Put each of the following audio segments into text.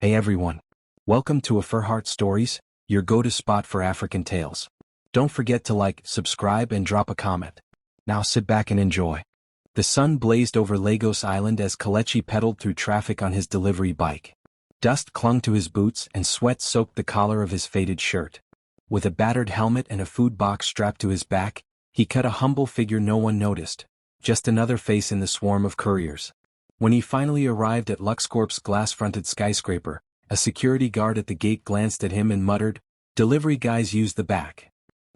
Hey everyone. Welcome to AfriHeart Stories, your go-to spot for African tales. Don't forget to like, subscribe and drop a comment. Now sit back and enjoy. The sun blazed over Lagos Island as Kelechi pedaled through traffic on his delivery bike. Dust clung to his boots and sweat soaked the collar of his faded shirt. With a battered helmet and a food box strapped to his back, he cut a humble figure no one noticed, just another face in the swarm of couriers. When he finally arrived at LuxCorp's glass-fronted skyscraper, a security guard at the gate glanced at him and muttered, "Delivery guys use the back."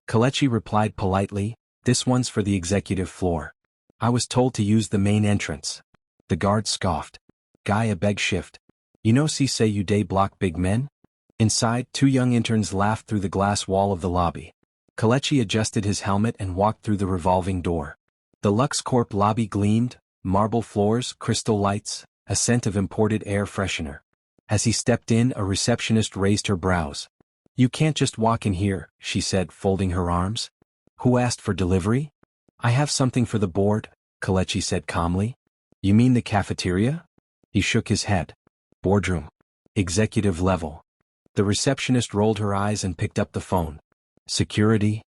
Kelechi replied politely, "This one's for the executive floor. I was told to use the main entrance." The guard scoffed. "Guy, a beg shift. You know si say you day block big men?" Inside, two young interns laughed through the glass wall of the lobby. Kelechi adjusted his helmet and walked through the revolving door. The LuxCorp lobby gleamed, marble floors, crystal lights, a scent of imported air freshener. As he stepped in, a receptionist raised her brows. "You can't just walk in here," she said, folding her arms. "Who asked for delivery?" "I have something for the board," Kelechi said calmly. "You mean the cafeteria?" He shook his head. "Boardroom. Executive level." The receptionist rolled her eyes and picked up the phone. "Security?"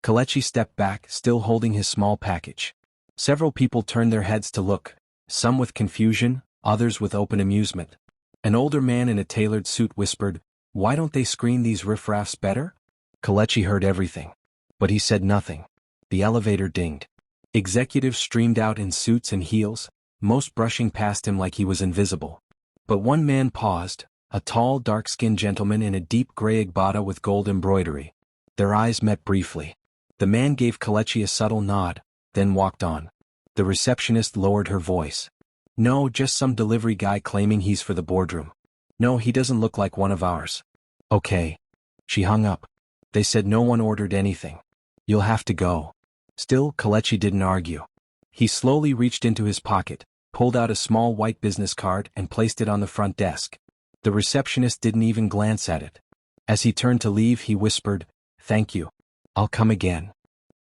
Kelechi stepped back, still holding his small package. Several people turned their heads to look, some with confusion, others with open amusement. An older man in a tailored suit whispered, "Why don't they screen these riffraffs better?" Kelechi heard everything. But he said nothing. The elevator dinged. Executives streamed out in suits and heels, most brushing past him like he was invisible. But one man paused, a tall, dark-skinned gentleman in a deep gray agbada with gold embroidery. Their eyes met briefly. The man gave Kelechi a subtle nod, then walked on. The receptionist lowered her voice. "No, just some delivery guy claiming he's for the boardroom. No, he doesn't look like one of ours." "Okay." She hung up. "They said no one ordered anything. You'll have to go." Still, Kelechi didn't argue. He slowly reached into his pocket, pulled out a small white business card and placed it on the front desk. The receptionist didn't even glance at it. As he turned to leave, he whispered, "Thank you. I'll come again."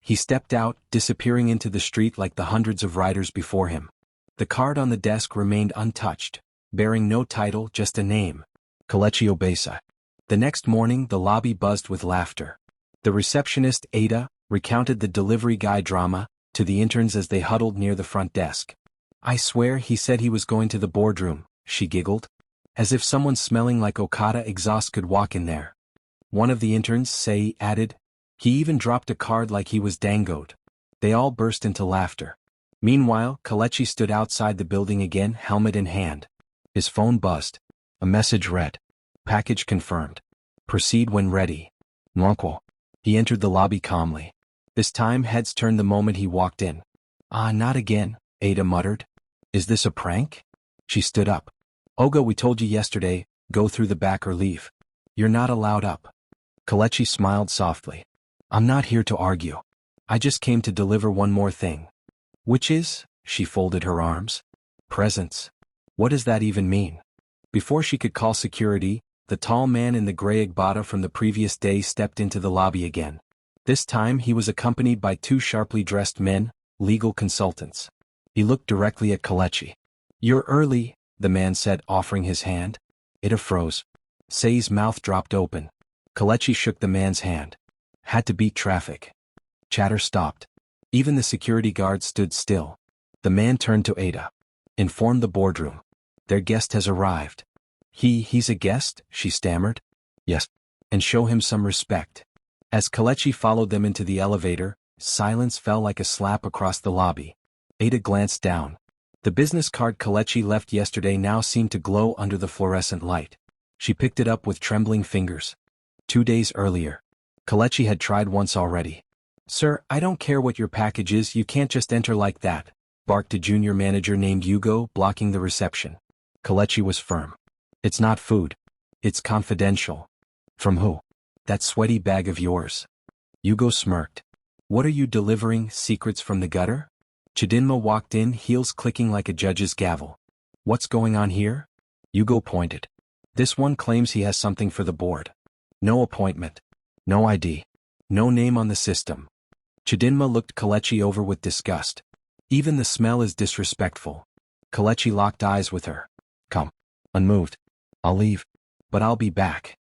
He stepped out, disappearing into the street like the hundreds of riders before him. The card on the desk remained untouched, bearing no title, just a name. Kelechi Obesa. The next morning, the lobby buzzed with laughter. The receptionist, Ada, recounted the delivery guy drama to the interns as they huddled near the front desk. "I swear he said he was going to the boardroom," she giggled. "As if someone smelling like Okada exhaust could walk in there." One of the interns, Sei, added, "He even dropped a card like he was dangoed." They all burst into laughter. Meanwhile, Kelechi stood outside the building again, helmet in hand. His phone buzzed. A message read, "Package confirmed. Proceed when ready. Nwankwo." He entered the lobby calmly. This time heads turned the moment he walked in. "Ah, not again," Ada muttered. "Is this a prank?" She stood up. "Oga, we told you yesterday, go through the back or leave. You're not allowed up." Kelechi smiled softly. "I'm not here to argue. I just came to deliver one more thing." "Which is?" She folded her arms. "Presents." "What does that even mean?" Before she could call security, the tall man in the gray agbada from the previous day stepped into the lobby again. This time he was accompanied by two sharply dressed men, legal consultants. He looked directly at Kelechi. "You're early," the man said, offering his hand. Ida froze. Sei's mouth dropped open. Kelechi shook the man's hand. "Had to beat traffic." Chatter stopped. Even the security guards stood still. The man turned to Ada. "Inform the boardroom. Their guest has arrived." He's a guest?" she stammered. "Yes. And show him some respect." As Kelechi followed them into the elevator, silence fell like a slap across the lobby. Ada glanced down. The business card Kelechi left yesterday now seemed to glow under the fluorescent light. She picked it up with trembling fingers. 2 days earlier. Kelechi had tried once already. "Sir, I don't care what your package is, you can't just enter like that," barked a junior manager named Hugo, blocking the reception. Kelechi was firm. "It's not food. It's confidential." "From who?" "That sweaty bag of yours." Hugo smirked. "What are you delivering, secrets from the gutter?" Chidinma walked in, heels clicking like a judge's gavel. "What's going on here?" Hugo pointed. "This one claims he has something for the board. No appointment. No ID. No name on the system." Chidinma looked Kelechi over with disgust. "Even the smell is disrespectful." Kelechi locked eyes with her. "Come. Unmoved. I'll leave." but I'll be back.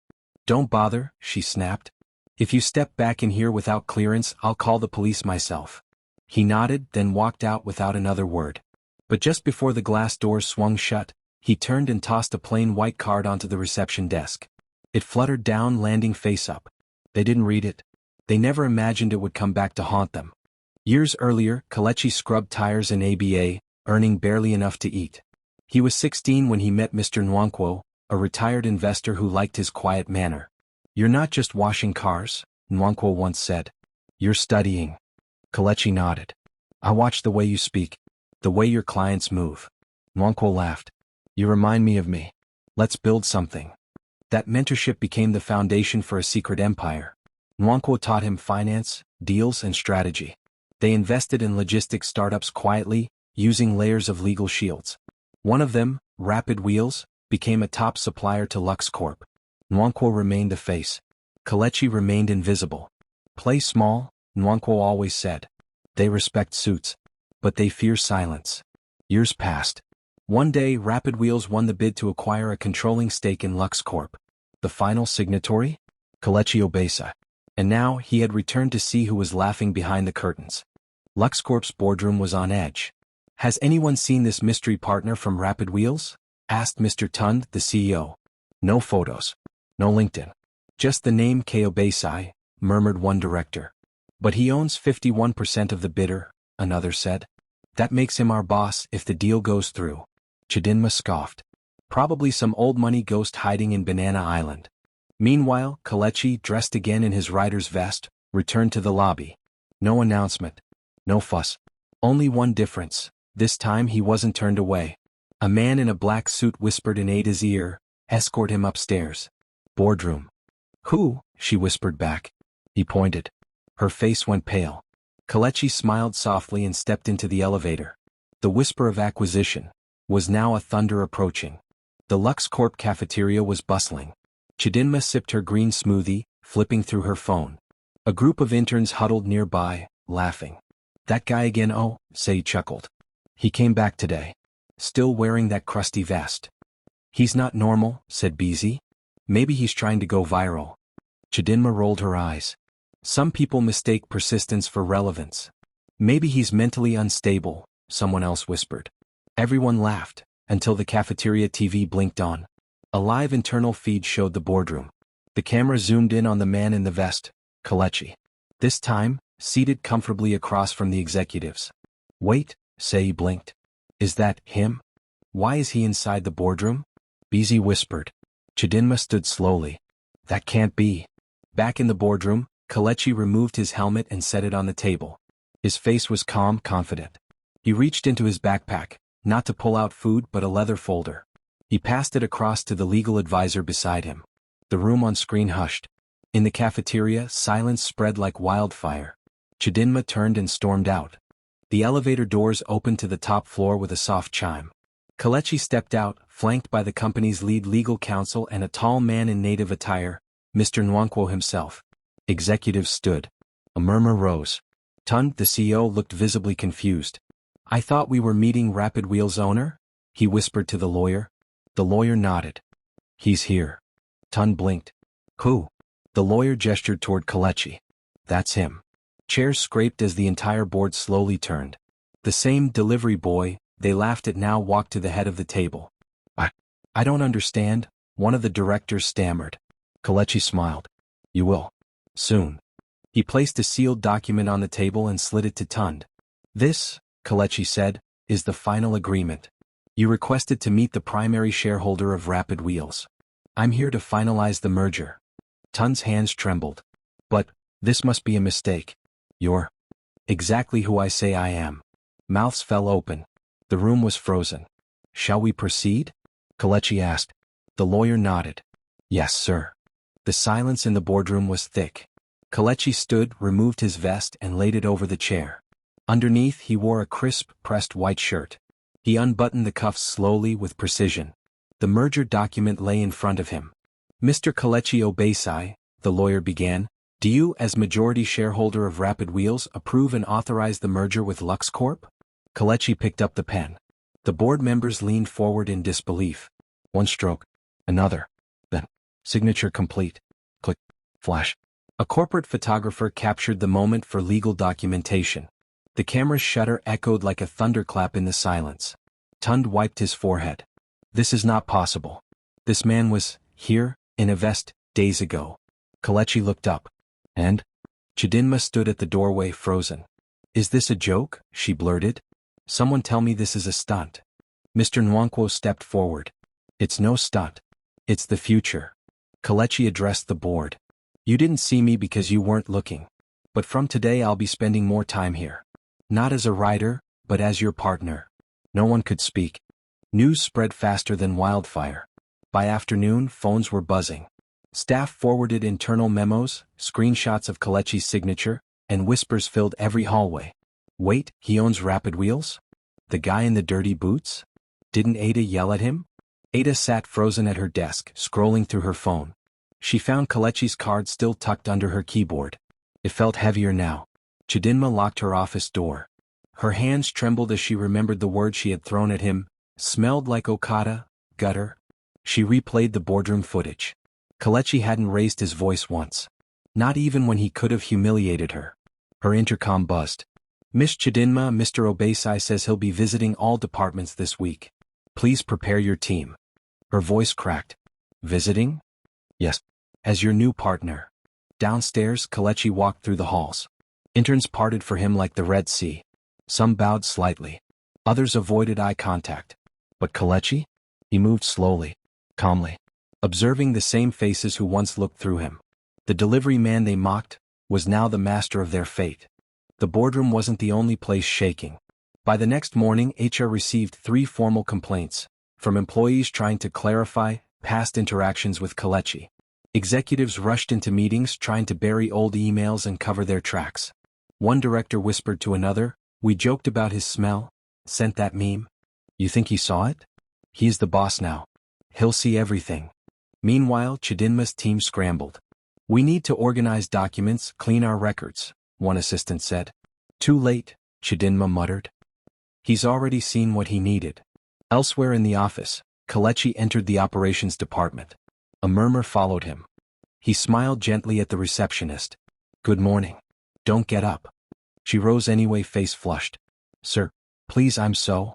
Don't bother, she snapped. If you step back in here without clearance, I'll call the police myself. He nodded, then walked out without another word. But just before the glass doors swung shut, he turned and tossed a plain white card onto the reception desk. It fluttered down, landing face up. They didn't read it. They never imagined it would come back to haunt them. Years earlier, Kelechi scrubbed tires in ABA, earning barely enough to eat. He was 16 when he met Mr. Nwankwo, a retired investor who liked his quiet manner. "You're not just washing cars," Nwankwo once said. "You're studying." Kelechi nodded. "I watch the way you speak, the way your clients move." Nwankwo laughed. "You remind me of me. Let's build something." That mentorship became the foundation for a secret empire. Nwankwo taught him finance, deals, and strategy. They invested in logistics startups quietly, using layers of legal shields. One of them, Rapid Wheels, became a top supplier to Lux Corp. Nwankwo remained the face. Kelechi remained invisible. "Play small," Nwankwo always said. "They respect suits, but they fear silence." Years passed. One day, Rapid Wheels won the bid to acquire a controlling stake in Lux Corp. The final signatory? Kelechi Obesa. And now, he had returned to see who was laughing behind the curtains. Lux Corp's boardroom was on edge. "Has anyone seen this mystery partner from Rapid Wheels?" asked Mr. Tund, the CEO. "No photos. No LinkedIn. Just the name K. Obesai," murmured one director. "But he owns 51% of the bidder," another said. "That makes him our boss if the deal goes through." Chidinma scoffed. "Probably some old money ghost hiding in Banana Island." Meanwhile, Kelechi, dressed again in his rider's vest, returned to the lobby. No announcement. No fuss. Only one difference. This time he wasn't turned away. A man in a black suit whispered in Ada's ear, "Escort him upstairs." "Boardroom." "Who?" she whispered back. He pointed. Her face went pale. Kelechi smiled softly and stepped into the elevator. The whisper of acquisition was now a thunder approaching. The Lux Corp cafeteria was bustling. Chidinma sipped her green smoothie, flipping through her phone. A group of interns huddled nearby, laughing. "That guy again?" "Oh," Say chuckled. "He came back today. Still wearing that crusty vest." "He's not normal," said BZ. "Maybe he's trying to go viral." Chidinma rolled her eyes. "Some people mistake persistence for relevance." "Maybe he's mentally unstable," someone else whispered. Everyone laughed, until the cafeteria TV blinked on. A live internal feed showed the boardroom. The camera zoomed in on the man in the vest, Kelechi. This time, seated comfortably across from the executives. "Wait," Say blinked. "Is that him? Why is he inside the boardroom?" BZ whispered. Chidinma stood slowly. "That can't be." Back in the boardroom, Kelechi removed his helmet and set it on the table. His face was calm, confident. He reached into his backpack, not to pull out food but a leather folder. He passed it across to the legal advisor beside him. The room on screen hushed. In the cafeteria, silence spread like wildfire. Chidinma turned and stormed out. The elevator doors opened to the top floor with a soft chime. Kelechi stepped out, flanked by the company's lead legal counsel and a tall man in native attire, Mr. Nwankwo himself. Executives stood. A murmur rose. Tund, the CEO, looked visibly confused. "I thought we were meeting Rapid Wheels' owner?" he whispered to the lawyer. The lawyer nodded. "He's here." Tund blinked. "Who?" The lawyer gestured toward Kelechi. "That's him." Chairs scraped as the entire board slowly turned. The same delivery boy, they laughed at, now walked to the head of the table. I don't understand," one of the directors stammered. Kelechi smiled. "You will. Soon." He placed a sealed document on the table and slid it to Tund. "This," Kelechi said, "is the final agreement. You requested to meet the primary shareholder of Rapid Wheels. I'm here to finalize the merger." Tund's hands trembled. "But, this must be a mistake. You're exactly who I say I am." Mouths fell open. The room was frozen. "Shall we proceed?" Kelechi asked. The lawyer nodded. "Yes, sir." The silence in the boardroom was thick. Kelechi stood, removed his vest and laid it over the chair. Underneath he wore a crisp, pressed white shirt. He unbuttoned the cuffs slowly with precision. The merger document lay in front of him. "Mr. Kelechi Obesai," the lawyer began, "do you, as majority shareholder of Rapid Wheels, approve and authorize the merger with Lux Corp?" Kelechi picked up the pen. The board members leaned forward in disbelief. One stroke. Another. Then, Signature complete. Click. Flash. A corporate photographer captured the moment for legal documentation. The camera's shutter echoed like a thunderclap in the silence. Tund wiped his forehead. This is not possible. This man was here, in a vest, days ago. Kelechi looked up. And? Chidinma stood at the doorway frozen. Is this a joke? She blurted. Someone tell me this is a stunt. Mr. Nwankwo stepped forward. It's no stunt. It's the future. Kelechi addressed the board. You didn't see me because you weren't looking. But from today I'll be spending more time here. Not as a writer, but as your partner. No one could speak. News spread faster than wildfire. By afternoon, phones were buzzing. Staff forwarded internal memos, screenshots of Kelechi's signature, and whispers filled every hallway. Wait, he owns Rapid Wheels? The guy in the dirty boots? Didn't Ada yell at him? Ada sat frozen at her desk, scrolling through her phone. She found Kelechi's card still tucked under her keyboard. It felt heavier now. Chidinma locked her office door. Her hands trembled as she remembered the words she had thrown at him. Smelled like Okada, gutter. She replayed the boardroom footage. Kelechi hadn't raised his voice once. Not even when he could have humiliated her. Her intercom buzzed. Miss Chidinma, Mr. Obesai says he'll be visiting all departments this week. Please prepare your team. Her voice cracked. Visiting? Yes. As your new partner. Downstairs, Kelechi walked through the halls. Interns parted for him like the Red Sea. Some bowed slightly. Others avoided eye contact. But Kelechi? He moved slowly, calmly, observing the same faces who once looked through him. The delivery man they mocked was now the master of their fate. The boardroom wasn't the only place shaking. By the next morning, HR received 3 formal complaints, from employees trying to clarify past interactions with Kelechi. Executives rushed into meetings trying to bury old emails and cover their tracks. One director whispered to another, "We joked about his smell. Sent that meme. You think he saw it? He's the boss now. He'll see everything." Meanwhile, Chidinma's team scrambled. "We need to organize documents, clean our records," one assistant said. "Too late," Chidinma muttered. He's already seen what he needed. Elsewhere in the office, Kelechi entered the operations department. A murmur followed him. He smiled gently at the receptionist. "Good morning. Don't get up." She rose anyway, face flushed. "Sir, please, I'm so..."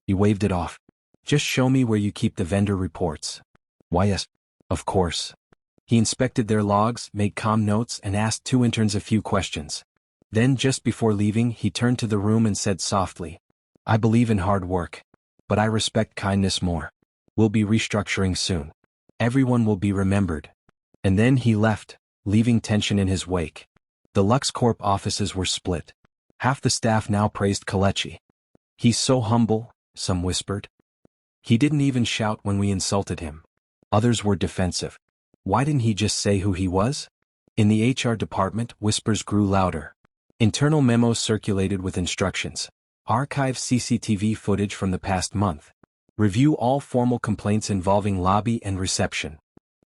He waved it off. "Just show me where you keep the vendor reports." "Why, yes. Of course." He inspected their logs, made calm notes, and asked 2 interns a few questions. Then, just before leaving, he turned to the room and said softly, "I believe in hard work. But I respect kindness more. We'll be restructuring soon. Everyone will be remembered." And then he left, leaving tension in his wake. The LuxCorp offices were split. Half the staff now praised Kelechi. "He's so humble," some whispered. "He didn't even shout when we insulted him." Others were defensive. Why didn't he just say who he was? In the HR department, whispers grew louder. Internal memos circulated with instructions. Archive CCTV footage from the past month. Review all formal complaints involving lobby and reception.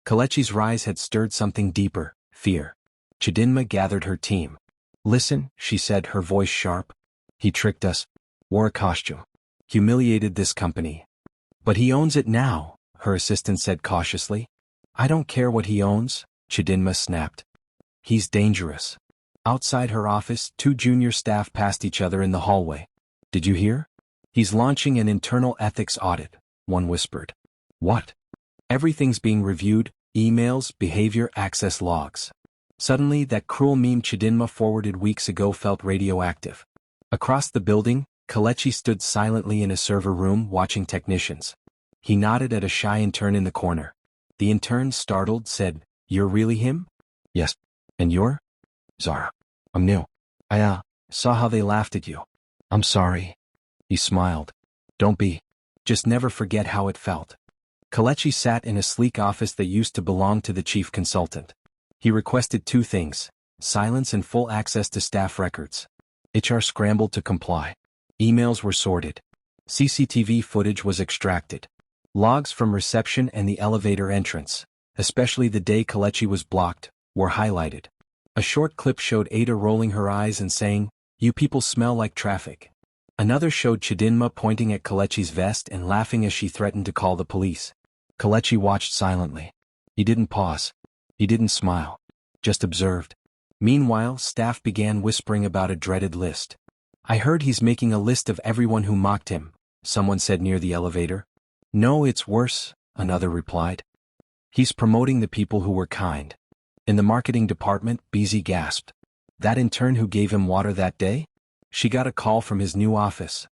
Kelechi's rise had stirred something deeper, fear. Chidinma gathered her team. "Listen," she said, her voice sharp. "He tricked us. Wore a costume. Humiliated this company. But he owns it now," her assistant said cautiously. "I don't care what he owns," Chidinma snapped. "He's dangerous." Outside her office, 2 junior staff passed each other in the hallway. "Did you hear? He's launching an internal ethics audit," one whispered. "What?" "Everything's being reviewed, emails, behavior, access logs." Suddenly, that cruel meme Chidinma forwarded weeks ago felt radioactive. Across the building, Kelechi stood silently in a server room watching technicians. He nodded at a shy intern in the corner. The intern, startled, said, "You're really him?" "Yes. And you're?" "Zara. I'm new. I saw how they laughed at you. I'm sorry." He smiled. "Don't be. Just never forget how it felt." Kelechi sat in a sleek office that used to belong to the chief consultant. He requested 2 things: silence and full access to staff records. HR scrambled to comply. Emails were sorted. CCTV footage was extracted. Logs from reception and the elevator entrance, especially the day Kelechi was blocked, were highlighted. A short clip showed Ada rolling her eyes and saying, "You people smell like traffic." Another showed Chidinma pointing at Kelechi's vest and laughing as she threatened to call the police. Kelechi watched silently. He didn't pause. He didn't smile. Just observed. Meanwhile, staff began whispering about a dreaded list. I heard he's making a list of everyone who mocked him, someone said near the elevator. No, it's worse, another replied. He's promoting the people who were kind. In the marketing department, Beezy gasped. That intern who gave him water that day? She got a call from his new office.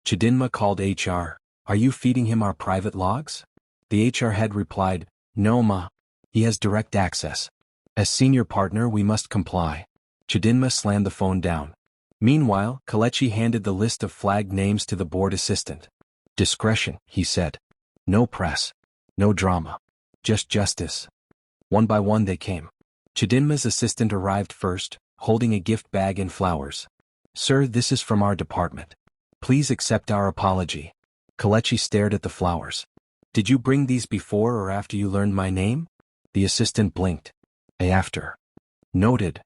Chidinma called HR. Are you feeding him our private logs? The HR head replied, No, ma. He has direct access. As senior partner, we must comply. Chidinma slammed the phone down. Meanwhile, Kelechi handed the list of flagged names to the board assistant. Discretion, he said. No press. No drama. Just justice. One by one they came. Chidinma's assistant arrived first, holding a gift bag and flowers. Sir, this is from our department. Please accept our apology. Kelechi stared at the flowers. Did you bring these before or after you learned my name? The assistant blinked. After. Noted.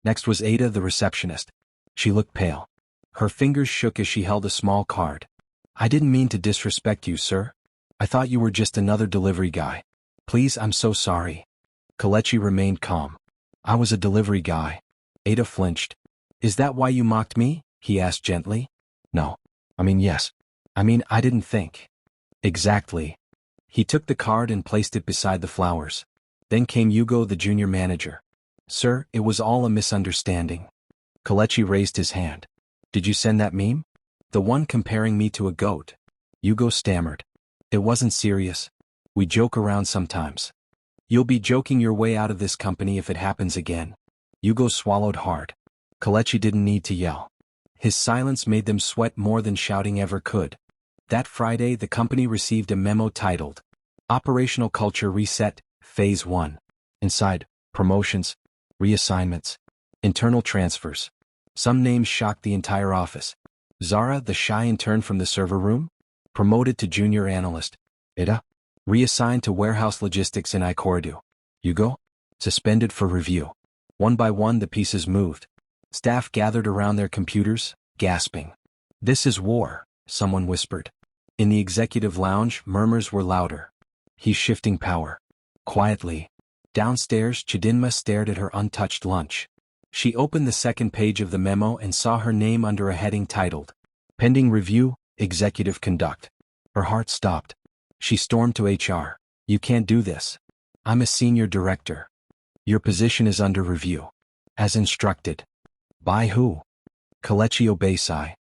Next was Ada, the receptionist. She looked pale. Her fingers shook as she held a small card. I didn't mean to disrespect you, sir. I thought you were just another delivery guy. Please, I'm so sorry. Kelechi remained calm. I was a delivery guy. Ada flinched. Is that why you mocked me? He asked gently. No. Yes. I didn't think. Exactly. He took the card and placed it beside the flowers. Then came Hugo, the junior manager. Sir, it was all a misunderstanding. Kelechi raised his hand. Did you send that meme? The one comparing me to a goat. Hugo stammered. It wasn't serious. We joke around sometimes. You'll be joking your way out of this company if it happens again. Hugo swallowed hard. Kelechi didn't need to yell. His silence made them sweat more than shouting ever could. That Friday, the company received a memo titled, Operational Culture Reset, Phase 1. Inside, promotions, reassignments, internal transfers. Some names shocked the entire office. Zara, the shy intern from the server room, promoted to junior analyst. Ida, reassigned to warehouse logistics in Ikorodu. Hugo, suspended for review. One by one the pieces moved. Staff gathered around their computers, gasping. This is war, someone whispered. In the executive lounge, murmurs were louder. He's shifting power. Quietly. Downstairs, Chidinma stared at her untouched lunch. She opened the second page of the memo and saw her name under a heading titled, Pending Review, Executive Conduct. Her heart stopped. She stormed to HR. You can't do this. I'm a senior director. Your position is under review. As instructed. By who? Kelechi Obesai.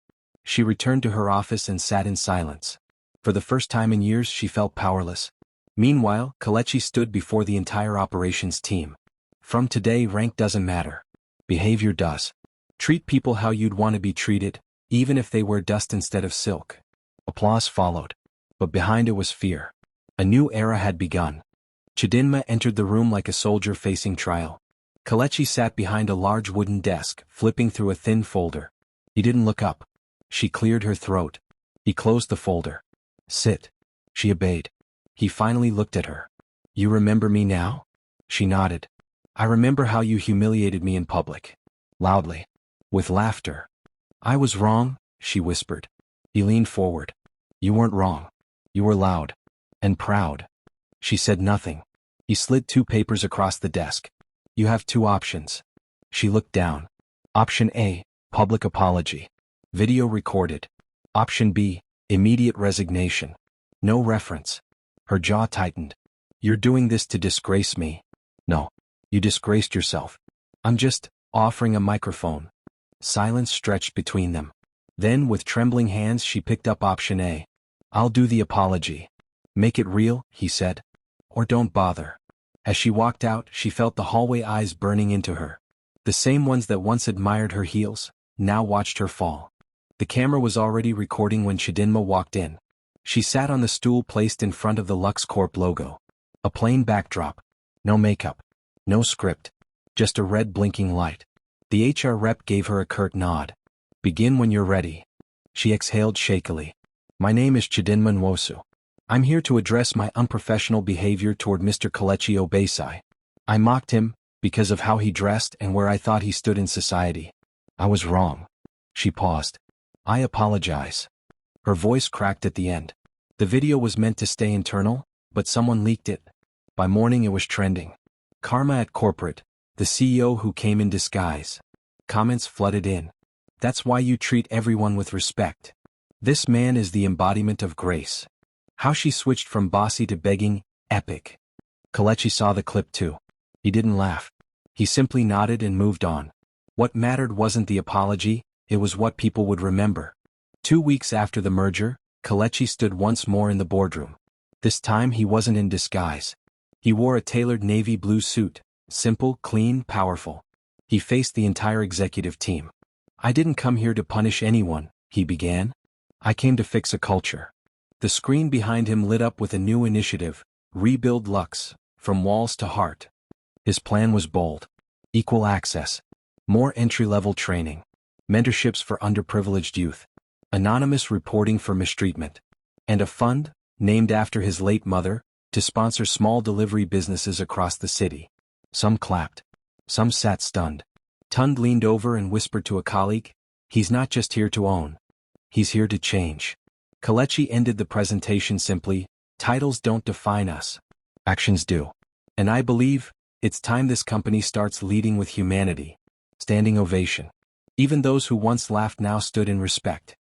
She returned to her office and sat in silence. For the first time in years she felt powerless. Meanwhile, Kelechi stood before the entire operations team. From today, rank doesn't matter. Behavior does. Treat people how you'd want to be treated, even if they wear dust instead of silk. Applause followed. But behind it was fear. A new era had begun. Chidinma entered the room like a soldier facing trial. Kelechi sat behind a large wooden desk, flipping through a thin folder. He didn't look up. She cleared her throat. He closed the folder. Sit. She obeyed. He finally looked at her. You remember me now? She nodded. I remember how you humiliated me in public. Loudly. With laughter. I was wrong, she whispered. He leaned forward. You weren't wrong. You were loud. And proud. She said nothing. He slid 2 papers across the desk. You have 2 options. She looked down. Option A, public apology. Video recorded. Option B, immediate resignation. No reference. Her jaw tightened. You're doing this to disgrace me. No. You disgraced yourself. I'm just offering a microphone. Silence stretched between them. Then, with trembling hands, she picked up option A. I'll do the apology. Make it real, he said. Or don't bother. As she walked out, she felt the hallway eyes burning into her. The same ones that once admired her heels, now watched her fall. The camera was already recording when Chidinma walked in. She sat on the stool placed in front of the LuxCorp logo. A plain backdrop. No makeup. No script. Just a red blinking light. The HR rep gave her a curt nod. Begin when you're ready. She exhaled shakily. My name is Chidinma Nwosu. I'm here to address my unprofessional behavior toward Mr. Kelechi Obesai. I mocked him because of how he dressed and where I thought he stood in society. I was wrong. She paused. I apologize. Her voice cracked at the end. The video was meant to stay internal, but someone leaked it. By morning it was trending. Karma at corporate, the CEO who came in disguise. Comments flooded in. That's why you treat everyone with respect. This man is the embodiment of grace. How she switched from bossy to begging, epic. Kelechi saw the clip too. He didn't laugh. He simply nodded and moved on. What mattered wasn't the apology, it was what people would remember. 2 weeks after the merger, Kelechi stood once more in the boardroom. This time he wasn't in disguise. He wore a tailored navy blue suit, simple, clean, powerful. He faced the entire executive team. I didn't come here to punish anyone, he began. I came to fix a culture. The screen behind him lit up with a new initiative, Rebuild Lux, from walls to heart. His plan was bold. Equal access. More entry-level training. Mentorships for underprivileged youth. Anonymous reporting for mistreatment. And a fund, named after his late mother, to sponsor small delivery businesses across the city. Some clapped. Some sat stunned. Tund leaned over and whispered to a colleague, "He's not just here to own. He's here to change." Kelechi ended the presentation simply, "Titles don't define us. Actions do. And I believe, it's time this company starts leading with humanity." Standing ovation. Even those who once laughed now stood in respect.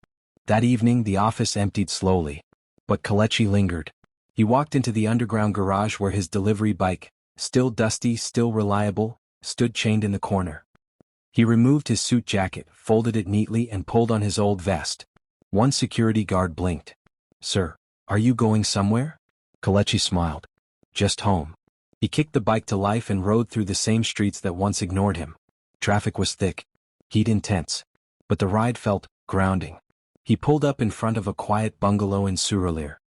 That evening the office emptied slowly. But Kelechi lingered. He walked into the underground garage where his delivery bike, still dusty, still reliable, stood chained in the corner. He removed his suit jacket, folded it neatly and pulled on his old vest. One security guard blinked. "Sir, are you going somewhere?" Kelechi smiled. "Just home." He kicked the bike to life and rode through the same streets that once ignored him. Traffic was thick. Heat intense. But the ride felt grounding. He pulled up in front of a quiet bungalow in Surulere.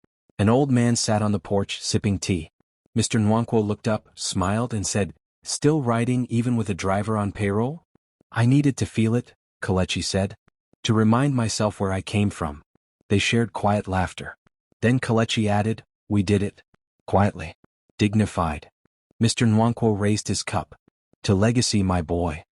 An old man sat on the porch sipping tea. Mr. Nwankwo looked up, smiled and said, "Still riding even with a driver on payroll?" "I needed to feel it," Kelechi said. "To remind myself where I came from." They shared quiet laughter. Then Kelechi added, "We did it." Quietly. Dignified. Mr. Nwankwo raised his cup. "To legacy, my boy."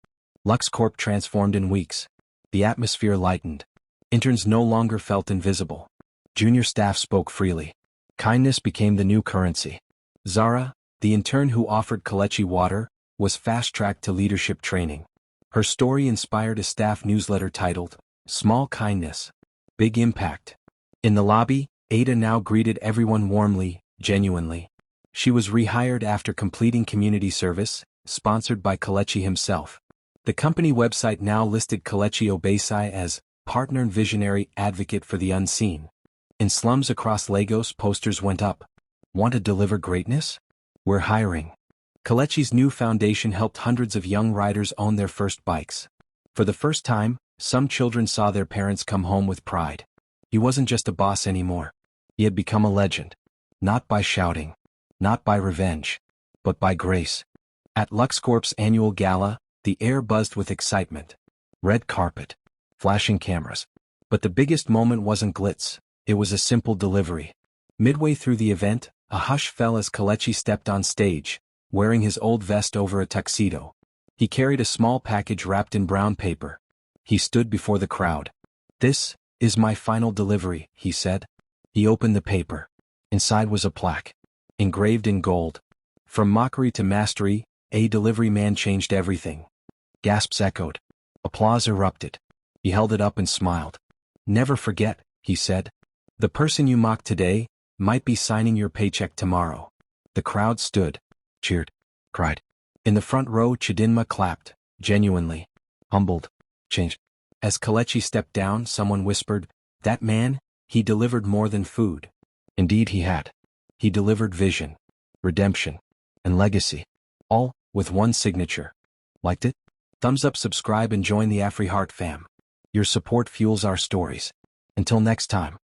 LuxCorp transformed in weeks. The atmosphere lightened. Interns no longer felt invisible. Junior staff spoke freely. Kindness became the new currency. Zara, the intern who offered Kelechi water, was fast-tracked to leadership training. Her story inspired a staff newsletter titled, "Small Kindness, Big Impact." In the lobby, Ada now greeted everyone warmly, genuinely. She was rehired after completing community service, sponsored by Kelechi himself. The company website now listed Kelechi Obesai as partner and visionary advocate for the unseen. In slums across Lagos, posters went up. "Want to deliver greatness? We're hiring." Kelechi's new foundation helped hundreds of young riders own their first bikes. For the first time, some children saw their parents come home with pride. He wasn't just a boss anymore. He had become a legend. Not by shouting. Not by revenge. But by grace. At LuxCorp's annual gala, the air buzzed with excitement. Red carpet. Flashing cameras. But the biggest moment wasn't glitz. It was a simple delivery. Midway through the event, a hush fell as Kelechi stepped on stage, wearing his old vest over a tuxedo. He carried a small package wrapped in brown paper. He stood before the crowd. "This is my final delivery," he said. He opened the paper. Inside was a plaque. Engraved in gold. "From mockery to mastery, a delivery man changed everything." Gasps echoed. Applause erupted. He held it up and smiled. "Never forget," he said. "The person you mocked today might be signing your paycheck tomorrow." The crowd stood, cheered, cried. In the front row, Chidinma clapped, genuinely, humbled, changed. As Kelechi stepped down, someone whispered, "That man, he delivered more than food." Indeed he had. He delivered vision, redemption, and legacy. All with one signature. Liked it? Thumbs up, subscribe and join the AfriHeart fam. Your support fuels our stories. Until next time.